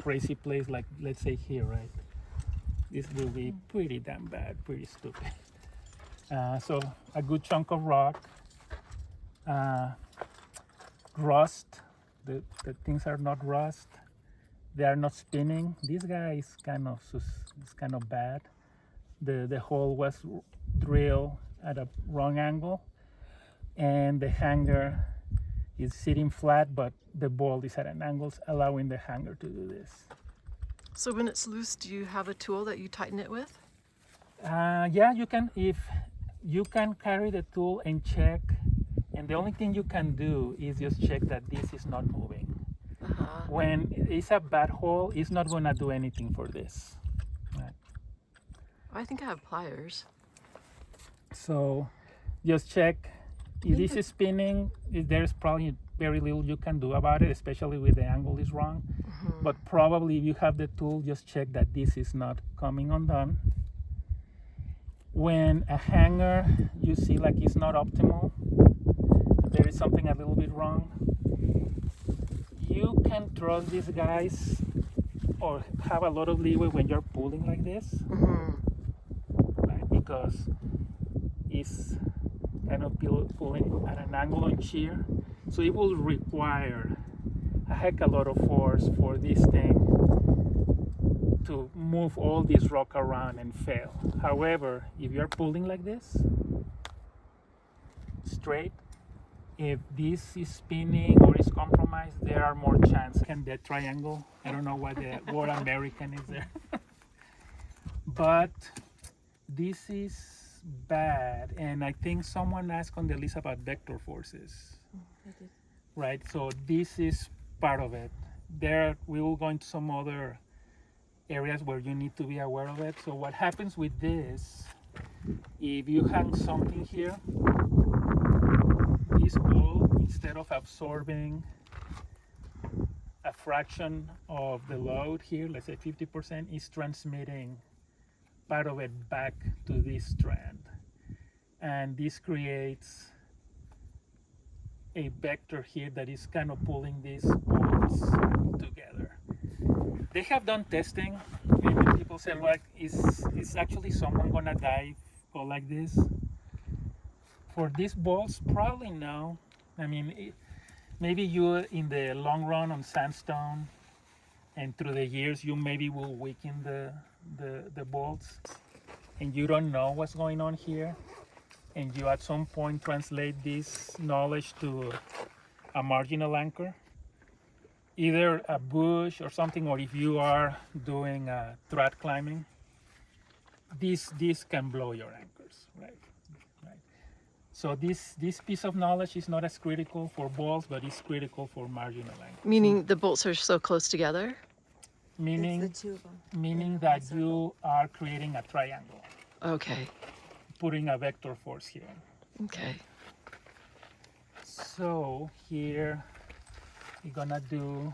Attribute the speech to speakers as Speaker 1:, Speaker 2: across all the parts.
Speaker 1: crazy place, like let's say here, right? This will be pretty damn bad, pretty stupid. So a good chunk of rock, rust. The things are not rust. They are not spinning. This guy is kind of bad. The hole was drilled at a wrong angle, and the hanger is sitting flat, but the bolt is at an angle, allowing the hanger to do this.
Speaker 2: So when it's loose, do you have a tool that you tighten it with?
Speaker 1: Yeah, you can. If you can carry the tool and check, and the only thing you can do is just check that this is not moving. When it's a bad hole, it's not going to do anything for this. Right.
Speaker 2: I think I have pliers.
Speaker 1: So just check. If this is spinning, there's probably very little you can do about it, especially with the angle is wrong. But probably if you have the tool, just check that this is not coming undone. When a hanger you see like it's not optimal, there is something a little bit wrong, you can trust these guys or have a lot of leeway when you're pulling like this, right? Because it's kind of pulling at an angle on shear, so it will require a heck a lot of force for this thing to move all this rock around and fail. However, if you're pulling like this straight, if this is spinning or is compromised, there are more chances. Can the triangle, I don't know what the word American is there. But this is bad, and I think someone asked on the list about vector forces.
Speaker 2: I did.
Speaker 1: Right, so this is part of it. There, we will go into some other areas where you need to be aware of it. So what happens with this, if you hang something here, this ball, instead of absorbing a fraction of the load here, let's say 50%, is transmitting part of it back to this strand. And this creates a vector here that is kind of pulling these bolts together. They have done testing, and people say, like, is actually someone gonna die go like this? For these bolts, probably no. I mean, maybe you, in the long run on sandstone, and through the years, you maybe will weaken the bolts, and you don't know what's going on here, and you at some point translate this knowledge to a marginal anchor, either a bush or something, or if you are doing trad climbing, this can blow your anchors, right? So this piece of knowledge is not as critical for bolts, but it's critical for marginal anchors.
Speaker 2: Meaning the bolts are so close together?
Speaker 1: Meaning,
Speaker 3: It's the two of them.
Speaker 1: meaning that you are creating a triangle,
Speaker 2: Okay.
Speaker 1: putting a vector force here.
Speaker 2: Okay.
Speaker 1: So here we're gonna do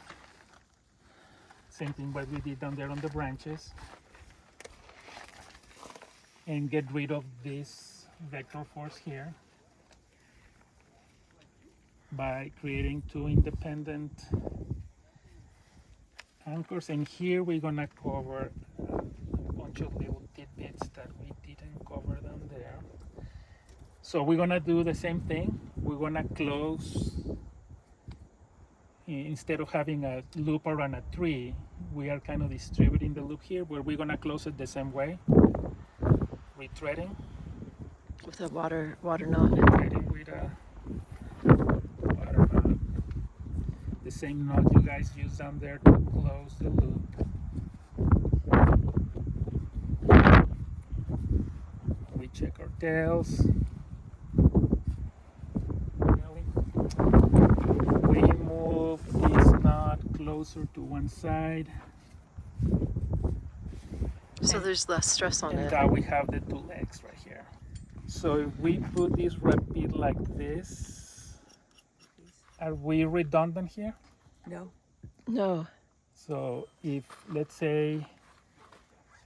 Speaker 1: same thing what we did down there on the branches, and get rid of this vector force here by creating two independent anchors. And here we're gonna cover a bunch of little tidbits that we didn't cover down there. So we're gonna do the same thing. We're gonna close, instead of having a loop around a tree, we are kind of distributing the loop here, where we're gonna close it the same way, retreading.
Speaker 2: With a water knot.
Speaker 1: Retreading with a water knot. The same knot you guys use down there to close the loop. We check our tails. We move this knot closer to one side.
Speaker 2: So there's less stress on
Speaker 1: And
Speaker 2: it.
Speaker 1: now we have the two legs right here. So if we put this repeat like this, are we redundant here?
Speaker 3: No.
Speaker 2: No.
Speaker 1: So if, let's say,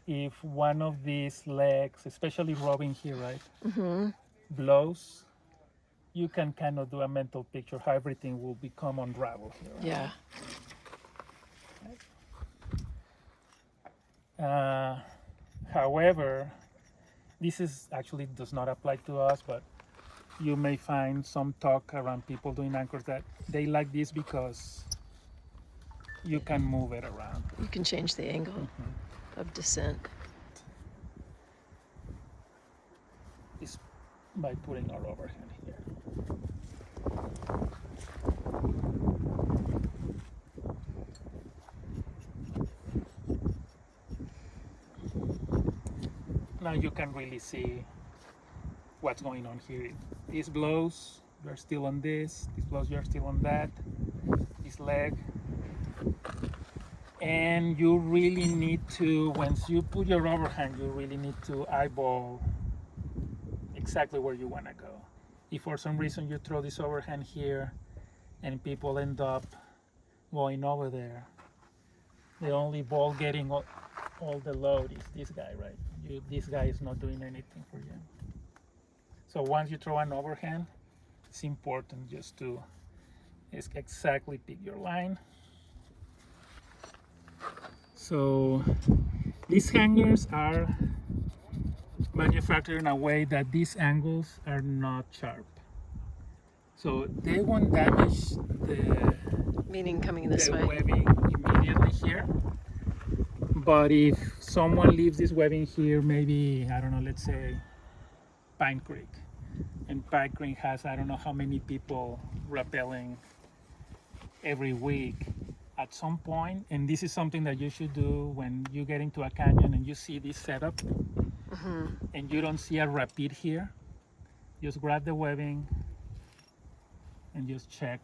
Speaker 1: if one of these legs, especially rubbing here, right, blows, you can kind of do a mental picture how everything will become unraveled here. Right?
Speaker 2: Yeah.
Speaker 1: However, this is actually does not apply to us, but you may find some talk around people doing anchors that they like this because you can move it around.
Speaker 2: You can change the angle of descent.
Speaker 1: Is by putting our overhand here. Now you can really see what's going on here. This blows, you're still on this. This blows, you're still on that. This leg. And you really need to, once you put your overhand, you really need to eyeball exactly where you want to go. If for some reason you throw this overhand here and people end up going over there, the only ball getting all the load is this guy, right? This guy is not doing anything for you. So once you throw an overhand, it's important just to exactly pick your line. So these hangers are manufactured in a way that these angles are not sharp. So they won't damage the
Speaker 2: Meaning coming this
Speaker 1: the
Speaker 2: way.
Speaker 1: webbing immediately here. But if someone leaves this webbing here, maybe, I don't know, let's say Pine Creek. And Pine Creek has, I don't know how many people rappelling every week. At some point, and this is something that you should do when you get into a canyon and you see this setup and you don't see a rapid here, just grab the webbing and just check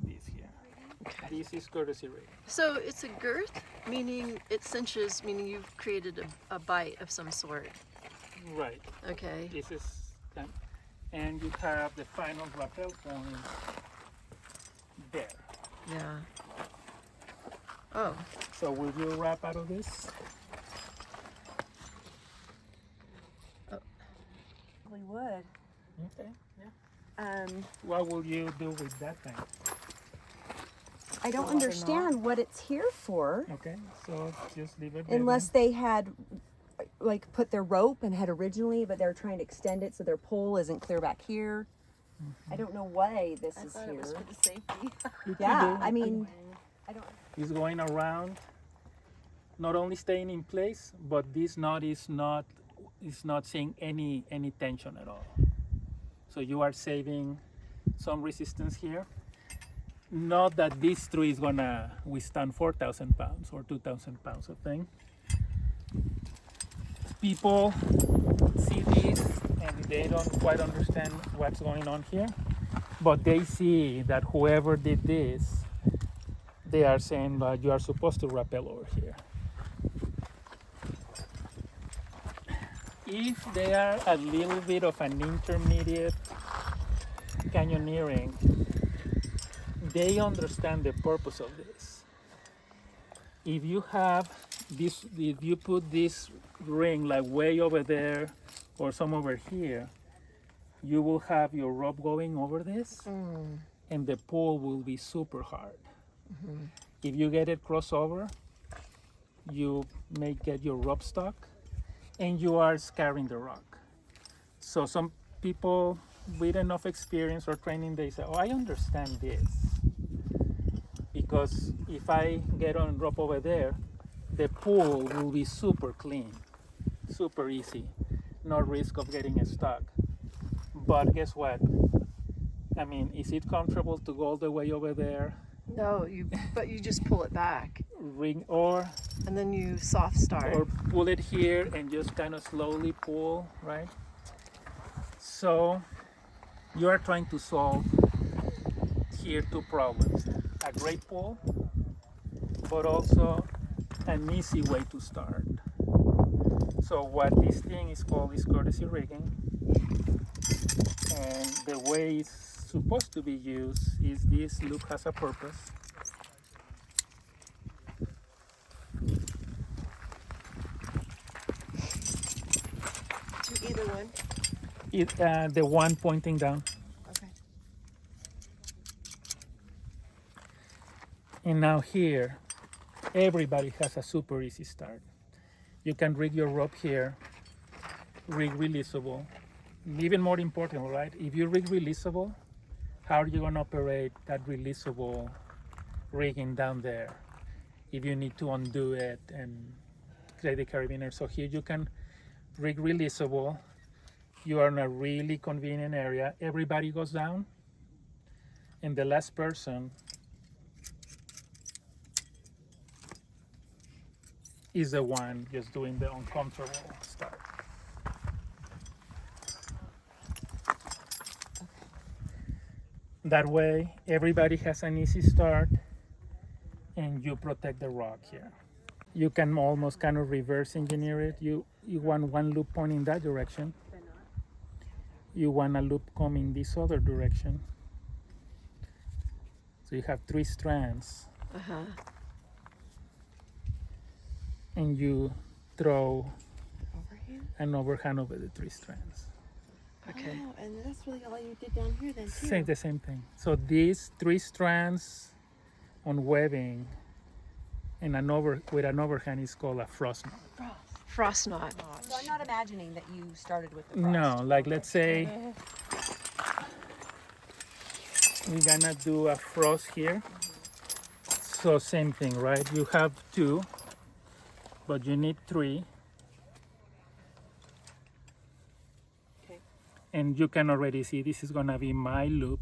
Speaker 1: this here.
Speaker 2: Okay.
Speaker 1: This is Curtesy Rigging.
Speaker 2: So it's a girth, meaning it cinches, meaning you've created a bite of some sort.
Speaker 1: Right.
Speaker 2: Okay.
Speaker 1: This is, and you have the final rappel point there.
Speaker 2: Yeah. Oh.
Speaker 1: So will you wrap out of this?
Speaker 3: We would.
Speaker 1: Okay. Yeah.
Speaker 3: Um,
Speaker 1: What will you do with that thing?
Speaker 3: I don't understand what it's here for,
Speaker 1: Okay. So just leave it there.
Speaker 3: unless they had like put their rope and had originally, but they're trying to extend it so their pole isn't clear back here. I don't know why this is
Speaker 4: thought
Speaker 3: here.
Speaker 4: it was for the safety.
Speaker 3: Yeah, I mean, I don't.
Speaker 1: It's going around, not only staying in place, but this knot is not seeing any tension at all. So you are saving some resistance here. Not that this tree is gonna withstand 4,000 pounds or 2,000 pounds of thing. People see this and they don't quite understand what's going on here, but they see that whoever did this, they are saying that you are supposed to rappel over here. If they are a little bit of an intermediate canyoneering, they understand the purpose of this. If you have this, if you put this ring like way over there or some over here, you will have your rope going over this and the pull will be super hard. If you get it crossover, you may get your rope stuck and you are scarring the rock. So some people with enough experience or training, they say, oh, I understand this. Because if I get on rope over there, the pull will be super clean, super easy, no risk of getting stuck. But guess what? I mean, is it comfortable to go all the way over there?
Speaker 2: No, but you just pull it back.
Speaker 1: Ring or
Speaker 2: And then you soft start.
Speaker 1: or pull it here and just kind of slowly pull, right? So you are trying to solve here two problems: a great pull, but also an easy way to start. So what this thing is called is Curtesy Rigging, and the way it's supposed to be used is this loop has a purpose.
Speaker 4: To either one.
Speaker 1: The one pointing down.
Speaker 4: Okay.
Speaker 1: And now here, everybody has a super easy start. You can rig your rope here, rig releasable. Even more important, right? If you rig releasable, how are you going to operate that releasable rigging down there if you need to undo it and create the carabiner? So here you can rig releasable. You are in a really convenient area. Everybody goes down, and the last person is the one just doing the uncomfortable start. That way, everybody has an easy start, and you protect the rock here. You can almost kind of reverse engineer it. You want one loop pointing that direction. You want a loop coming this other direction. So you have 3 strands. And you throw
Speaker 3: Overhand?
Speaker 1: an overhand over the 3 strands.
Speaker 2: Okay.
Speaker 3: Oh, and that's really all you did down here then too.
Speaker 1: The same thing. So these 3 strands on webbing and with an overhand is called a frost knot.
Speaker 2: Frost knot.
Speaker 3: So I'm not imagining that you started with the frost.
Speaker 1: No, like let's say we're gonna do a frost here. So same thing, right? You have 2, but you need 3.
Speaker 3: Okay.
Speaker 1: And you can already see this is gonna be my loop.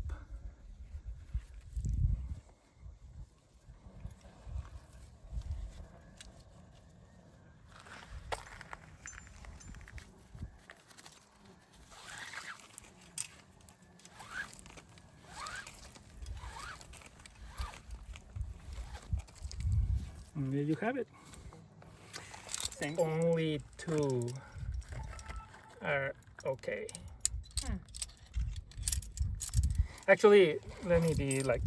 Speaker 1: And there you have it. Only 2 are okay. Actually, let me be like,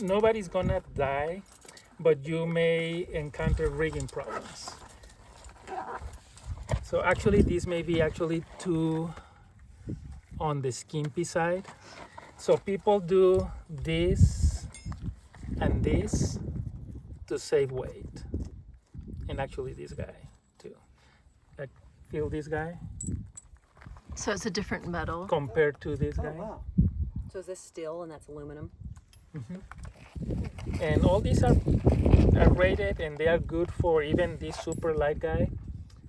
Speaker 1: nobody's gonna die, but you may encounter rigging problems. So actually, this may be actually too on the skimpy side. So people do this and this to save weight. And actually this guy too. Like, feel this guy
Speaker 2: So it's a different metal.
Speaker 1: compared to this
Speaker 3: Oh,
Speaker 1: guy.
Speaker 3: wow. So is this steel and that's aluminum?
Speaker 1: And all these are rated, and they are good for even this super light guy.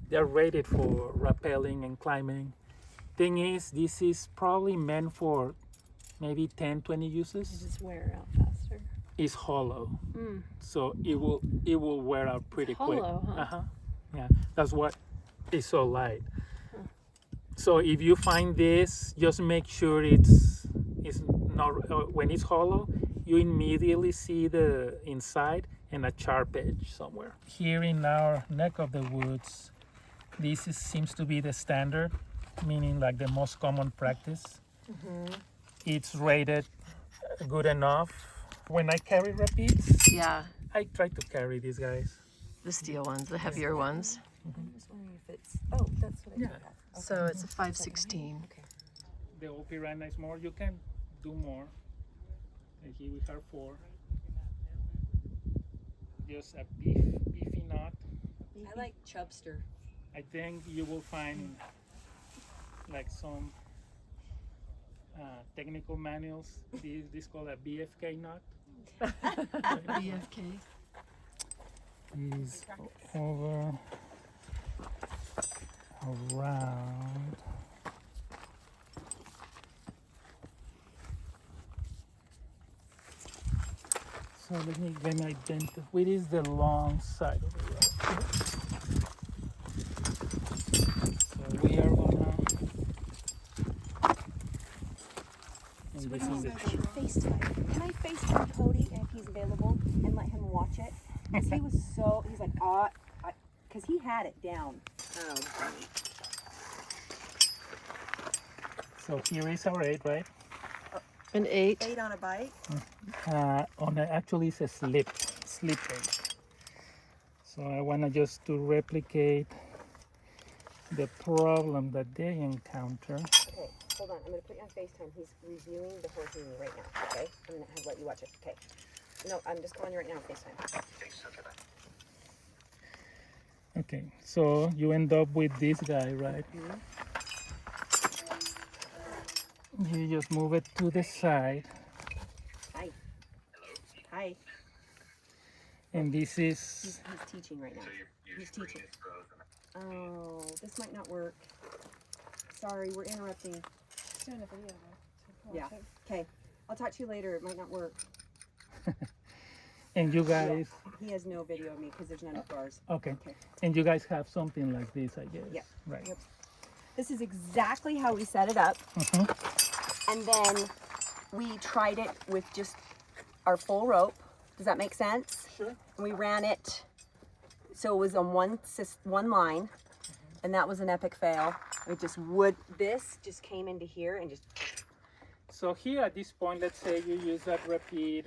Speaker 1: They are rated for rappelling and climbing. Thing is, this is probably meant for maybe 10-20 uses.
Speaker 3: Just wear out faster.
Speaker 1: It's hollow, so it will wear out pretty quick.
Speaker 2: Hollow, huh?
Speaker 1: Yeah, that's what is so light. So if you find this, just make sure it's not when it's hollow. You immediately see the inside and a sharp edge somewhere. Here in our neck of the woods, seems to be the standard, meaning like the most common practice. It's rated good enough. When I carry repeats,
Speaker 2: Yeah.
Speaker 1: I try to carry these guys.
Speaker 2: The steel ones, the heavier ones.
Speaker 3: I'm just wondering if it's. Oh, that's what I
Speaker 1: Yeah.
Speaker 3: took off.
Speaker 2: So it's a 5/16.
Speaker 3: Okay.
Speaker 1: The old piranha is more. You can do more. And here we have 4. Just a beefy knot.
Speaker 3: I like chubster.
Speaker 1: I think you will find like some technical manuals. This is called a BFK knot.
Speaker 2: BFK.
Speaker 1: Is over around. So let me identify. What is the long side of the rope? So we are gonna. And this is it.
Speaker 3: FaceTime. Can I FaceTime Cody if he's available and let him watch it? Because he's like, because he had it down. Oh,
Speaker 1: So here is our 8, right?
Speaker 2: An 8.
Speaker 3: 8 on a bite.
Speaker 1: Actually it's a slip 8. So I want to just to replicate the problem that they encounter.
Speaker 3: Okay, hold on. I'm going to put you on FaceTime. He's reviewing the Jorgeny right now, okay? I'm going to let you watch it, okay? No, I'm just calling you right now on FaceTime.
Speaker 1: Okay, so you end up with this guy, right? You just move it to the side,
Speaker 3: Hi. Hi.
Speaker 1: and this
Speaker 3: He's
Speaker 1: is,
Speaker 3: teaching right now. He's teaching. Oh, this might not work. Sorry, we're interrupting.
Speaker 2: He's doing a video though.
Speaker 3: Yeah. Okay. I'll talk to you later. It might not work.
Speaker 1: and you guys,
Speaker 3: He has no video of me because there's none of bars.
Speaker 1: okay,
Speaker 3: Okay.
Speaker 1: and you guys have something like this, I guess.
Speaker 3: Yep.
Speaker 1: Right.
Speaker 3: Yep. This is exactly how we set it up. And then we tried it with just our full rope. Does that make sense?
Speaker 1: Sure.
Speaker 3: And we ran it so it was on one line, and that was an epic fail. This just came into here and just.
Speaker 1: So here at this point, let's say you use that repeat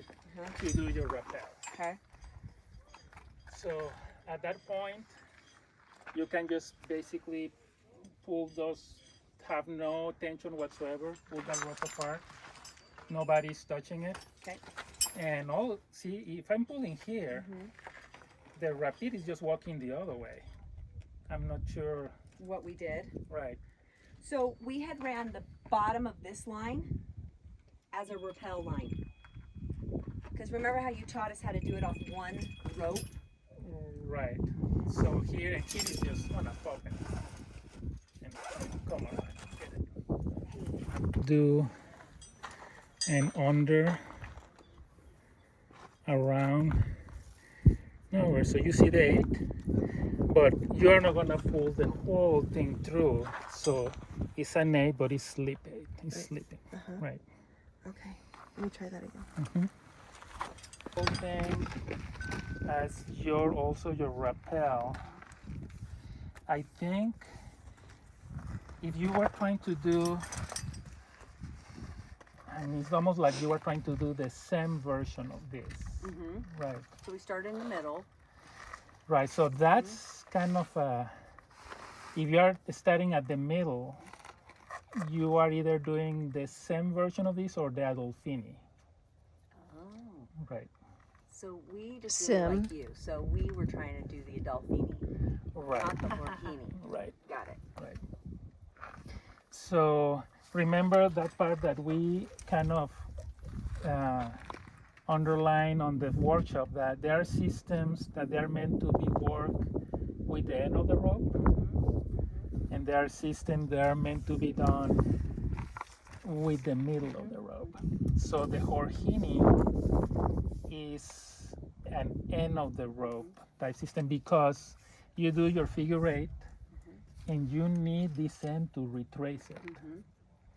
Speaker 1: to do your rappel.
Speaker 3: Okay.
Speaker 1: So at that point, you can just basically pull those, have no tension whatsoever, pull that rope apart. Nobody's touching it.
Speaker 3: Okay.
Speaker 1: And see, if I'm pulling here, the rapid is just walking the other way. I'm not sure.
Speaker 3: What we did.
Speaker 1: Right.
Speaker 3: So we had ran the bottom of this line as a rappel line. Because remember how you taught us how to do it off one rope?
Speaker 1: Right. So here is just gonna pop it. And come on, get it. Do an under, around, nowhere. So you see the 8, but you're not gonna pull the whole thing through. So it's an 8, but it's slip 8. It's slipping. Right.
Speaker 2: Okay. Let me try that again.
Speaker 1: Whole thing as also your rappel. I think if you were trying to do, and it's almost like you were trying to do the same version of this. Right.
Speaker 3: So we started in the middle.
Speaker 1: Right. So that's kind of if you are starting at the middle, you are either doing the same version of this or the Adolfini.
Speaker 3: Oh.
Speaker 1: Right.
Speaker 3: So we just did it
Speaker 2: Sim.
Speaker 3: like you. So we were trying to do the Adolfini,
Speaker 1: Right.
Speaker 3: not the Jorgeny.
Speaker 1: Right.
Speaker 3: Got it.
Speaker 1: Right. So remember that part that we kind of underline on the workshop, that there are systems that they are meant to be worked with the end of the rope, and there are systems that are meant to be done with the middle of the rope. So the Jorgeny is an end of the rope type system because you do your figure 8 and you need this end to retrace it.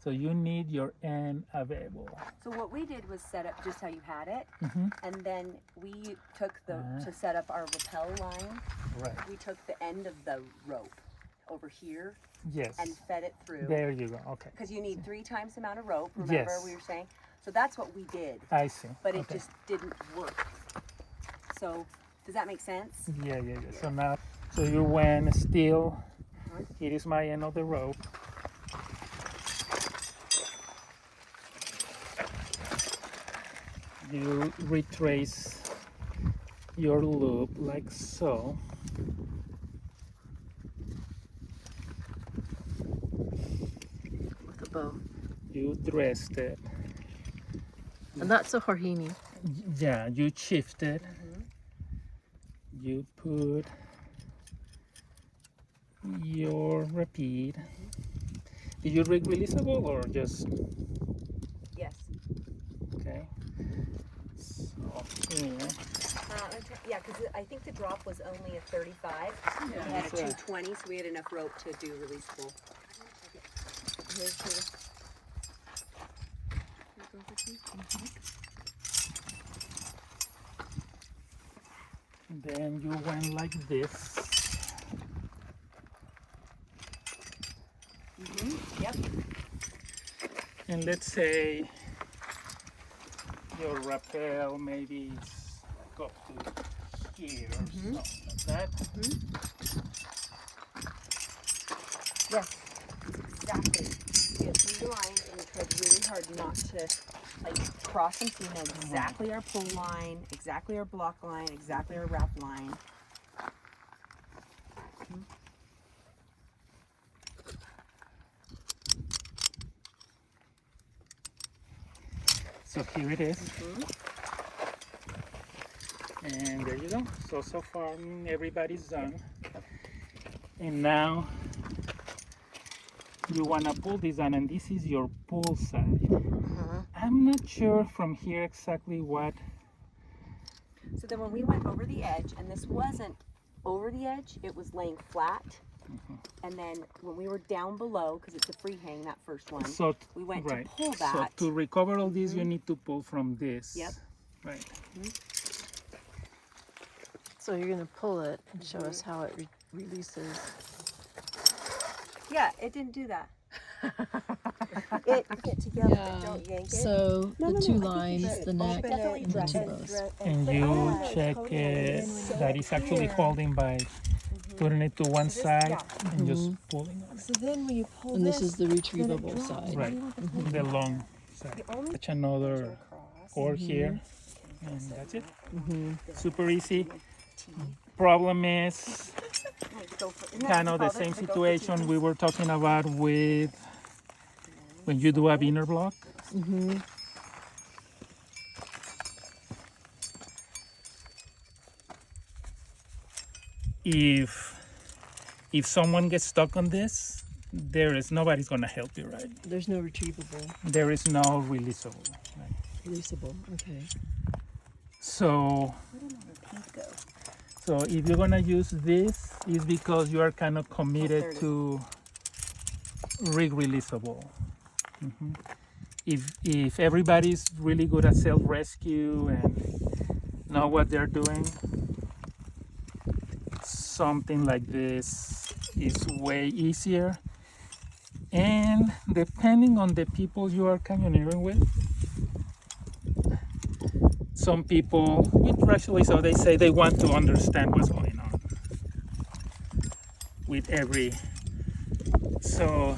Speaker 1: So you need your end available.
Speaker 3: So what we did was set up just how you had it,
Speaker 1: Mm-hmm.
Speaker 3: and then we took to set up our rappel line,
Speaker 1: Right.
Speaker 3: we took the end of the rope over here
Speaker 1: Yes.
Speaker 3: and fed it through.
Speaker 1: There you go. Okay.
Speaker 3: Because you need 3 times the amount of rope, remember
Speaker 1: Yes.
Speaker 3: we were saying? So that's what we did,
Speaker 1: I see.
Speaker 3: but it
Speaker 1: Okay.
Speaker 3: just didn't work. So does that make sense?
Speaker 1: Yeah. So now, so you went still. It is my end of the rope. You retrace your loop like so.
Speaker 2: With a bow.
Speaker 1: You dressed it.
Speaker 2: And that's a Jorgeny.
Speaker 1: Yeah, you shift it. You put your repeat. Did you rig releasable or just
Speaker 3: Yes.
Speaker 1: okay? So here.
Speaker 3: Yeah, because I think the drop was only a 35. We had a
Speaker 1: That's right.
Speaker 3: 220, so we had enough rope to do releasable. Here's the-
Speaker 1: Then you went like this.
Speaker 3: Yep.
Speaker 1: And let's say your rappel maybe is like up to here or something like that.
Speaker 3: Yes. Exactly. We have 3 lines, and we tried really hard not to cross them, so we know exactly our pull line, exactly our block line, exactly our wrap line.
Speaker 1: So here it is. And there you go. So far everybody's done. And now you want to pull this on, and this is your pull side. I'm not sure from here exactly what.
Speaker 3: So then when we went over the edge, and this wasn't over the edge, it was laying flat. And then when we were down below, because it's a free hang, that first one,
Speaker 1: So
Speaker 3: we went
Speaker 1: right.
Speaker 3: to pull that.
Speaker 1: So to recover all this, you need to pull from this.
Speaker 3: Yep.
Speaker 1: Right.
Speaker 2: So you're gonna pull it and show us how it releases.
Speaker 3: Yeah, it didn't do that. It get together, but don't yank it.
Speaker 2: So
Speaker 3: No,
Speaker 2: the
Speaker 3: no,
Speaker 2: two
Speaker 3: no, I think you
Speaker 2: lines,
Speaker 3: should
Speaker 2: the neck,
Speaker 3: Definitely
Speaker 2: and the
Speaker 3: dress
Speaker 2: two
Speaker 3: it.
Speaker 2: bows.
Speaker 1: And you check it that it's actually holding by putting it to one side and just pulling on it.
Speaker 4: So then when you pull
Speaker 2: And this is the retrievable side.
Speaker 1: Right. The long side. Touch another cord here, and that's it. Super easy. Problem is kind of the same situation we were talking about with when you do a inner block. If someone gets stuck on this, nobody's gonna help you, right?
Speaker 2: There's no retrievable,
Speaker 1: There is no releasable. Right?
Speaker 2: releasable. Okay.
Speaker 1: So if you're gonna use this, it's because you are kind of committed to rig releasable. If everybody's really good at self-rescue and know what they're doing, something like this is way easier. And depending on the people you are canyoneering with, some people, actually, so they say they want to understand what's going on with every. So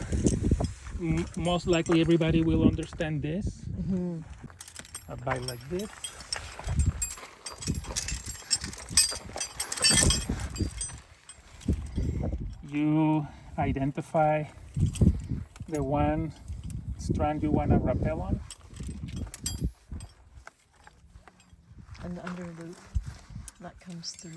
Speaker 1: most likely everybody will understand this. A bite like this. You identify the one strand you want to rappel on.
Speaker 2: And the under loop that comes through.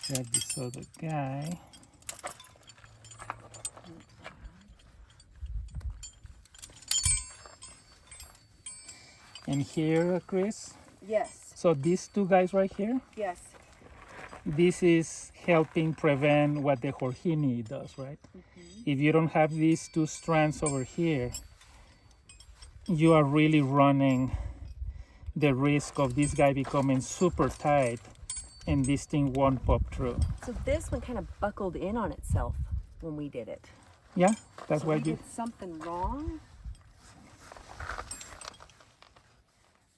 Speaker 1: Grab this other guy. And here, Chris,
Speaker 3: Yes,
Speaker 1: so these two guys right here,
Speaker 3: yes.
Speaker 1: this is helping prevent what the Jorgeny does, right? If you don't have these two strands over here, you are really running the risk of this guy becoming super tight and this thing won't pop through.
Speaker 3: So this one kind of buckled in on itself when we did it.
Speaker 1: Yeah, that's
Speaker 3: So
Speaker 1: why
Speaker 3: we
Speaker 1: you.
Speaker 3: did something wrong.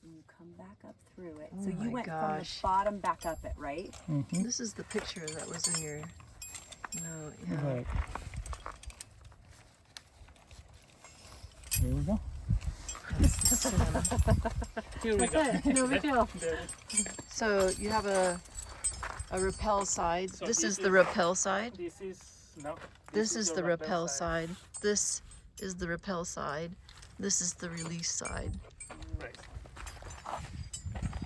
Speaker 3: And you come back up through it. So
Speaker 2: Oh
Speaker 3: you
Speaker 2: my
Speaker 3: went from the
Speaker 2: gosh.
Speaker 3: bottom back up it, right?
Speaker 2: This is the picture that was in your note. Yeah.
Speaker 1: Right. Here we go. Here we go.
Speaker 2: No big deal. So you have a rappel side.
Speaker 1: So
Speaker 2: this
Speaker 1: this
Speaker 2: is the
Speaker 1: is-
Speaker 2: rappel side.
Speaker 1: This is no.
Speaker 2: This is
Speaker 1: your
Speaker 2: the rappel side. This is the rappel side. This is the release side.
Speaker 1: Right.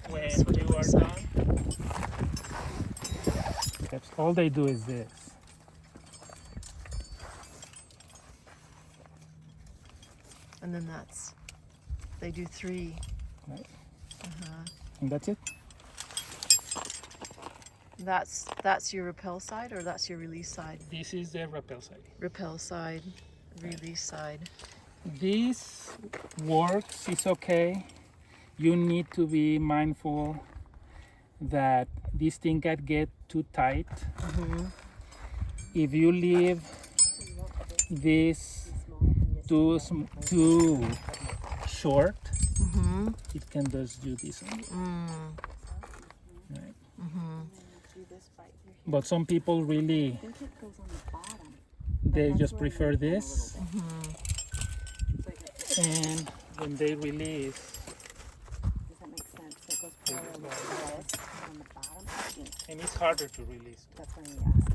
Speaker 1: When
Speaker 2: That's what it
Speaker 1: you are
Speaker 2: looks
Speaker 1: done,
Speaker 2: like.
Speaker 1: that's all they do is this.
Speaker 2: And then they do 3.
Speaker 1: Right. And that's it.
Speaker 2: That's your rappel side, or that's your release side?
Speaker 1: This is the rappel side.
Speaker 2: Rappel side, release side.
Speaker 1: This works, it's okay. You need to be mindful that this thing can get too tight. If you leave this too short, it can just do this on you. Right. But some people really,
Speaker 3: I think it goes on the bottom.
Speaker 1: they
Speaker 3: That's
Speaker 1: just
Speaker 3: where
Speaker 1: prefer
Speaker 3: you pull a little
Speaker 1: this.
Speaker 3: bit.
Speaker 1: And when they release,
Speaker 3: Does that make sense? So it goes parallel with this on the bottom. rigging.
Speaker 1: And it's harder to release.
Speaker 3: That's why we asked.